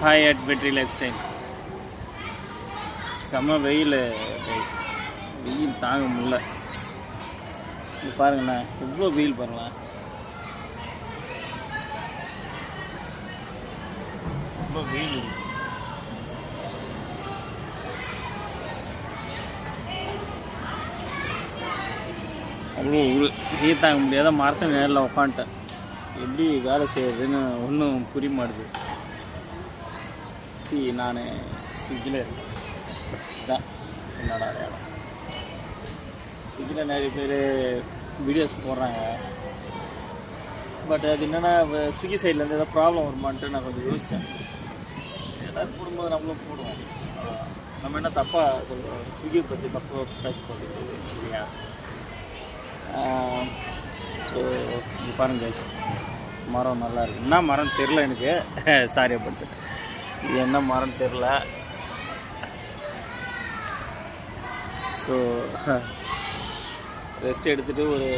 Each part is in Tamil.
ஹாய் அட் வெற்றி லைஃப் ஸ்டைல். செம்ம வெயில் கைஸ், வெயில் தாங்க முடியல. இது பாருங்கண்ணா, எவ்வளோ வெயில் பாருங்களேன், எவ்வளோ வெயில். அவ்வளோ வெயில் தாங்க முடியாத மரத்தை நேரில் உட்காந்துட்டேன். எப்படி வேலை செய்யறதுன்னு ஒன்றும் புரிய மாட்டுது. நான் ஸ்விக்கியில் இருக்கேன், இதுதான் என்னோட அடையாளம். ஸ்விக்கியில் நிறைய பேர் வீடியோஸ் போடுறாங்க, பட் அது என்னென்னா ஸ்விக்கி சைட்லேருந்து ஏதாவது ப்ராப்ளம் வருமான்ட்டு நான் கொஞ்சம் யோசித்தேன். எல்லோரும் போடும்போது நம்மளும் போடுவோம், நம்ம என்ன தப்பாக சொல்லுவோம், ஸ்விக்கியை பற்றி தப்பாக பேச போகிறது இல்லையா? ஸோ இது பாருங்க கைஸ், மரம் நல்லா இருக்குது. என்ன மரம் தெரில எனக்கு, சாரியப்பட்டு இது என்ன மரம் தெரில. ஸோ ரெஸ்ட் எடுத்துகிட்டு ஒரு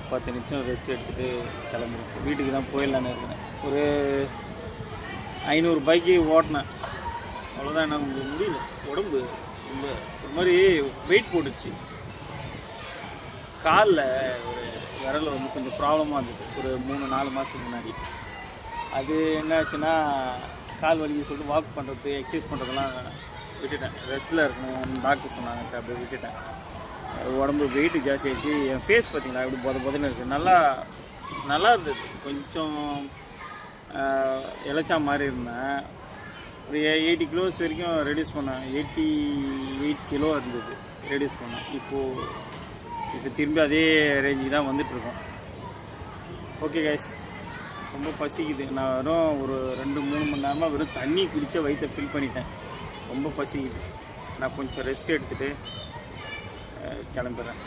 10 நிமிஷம் ரெஸ்ட் எடுத்துகிட்டு கிளம்பிடுச்சு. வீட்டுக்கு தான் போயிடலான்னு இருக்கிறேன். ஒரு 500 பைக்கு ஓட்டினேன், அவ்வளோதான். என்ன முடியல, உடம்பு ரொம்ப ஒரு மாதிரி வெயிட் போட்டுச்சு. காலில் ஒரு விரல் வந்து கொஞ்சம் ப்ராப்ளமாக இருந்தது ஒரு 3-4 மாதத்துக்கு முன்னாடி. அது என்ன ஆச்சுன்னா, கால் வலிக்கு சொல்லிட்டு வாக் பண்ணுறது, எக்ஸசைஸ் பண்ணுறதெல்லாம் விட்டுட்டேன். ரெஸ்ட்டில் இருக்கணும் டாக்டர் சொன்னாங்க, அப்படியே விட்டுட்டேன். உடம்பு வெயிட்டு ஜாஸ்தி ஆகிடுச்சு. என் ஃபேஸ் பார்த்திங்களா எப்படி பொதன்னு இருக்குது. நல்லா இருந்தது, கொஞ்சம் இளைச்சா மாதிரி இருந்தேன். ஒரு 80 கிலோஸ் வரைக்கும் ரெடியூஸ் பண்ணேன். 88 கிலோ இருந்தது ரெடியூஸ் பண்ணேன். இப்போ திரும்பி அதே ரேஞ்சுக்கு தான் வந்துட்டுருக்கோம். ஓகே கைஸ், ரொம்ப பசிக்குது. நான் வெறும் ஒரு 2-3 மணி நேரமாக வெறும் தண்ணி குடித்த வயிற்றை ஃபில் பண்ணிட்டேன். ரொம்ப பசிக்குது. நான் கொஞ்சம் ரெஸ்ட் எடுத்துகிட்டு கிளம்புறேன்.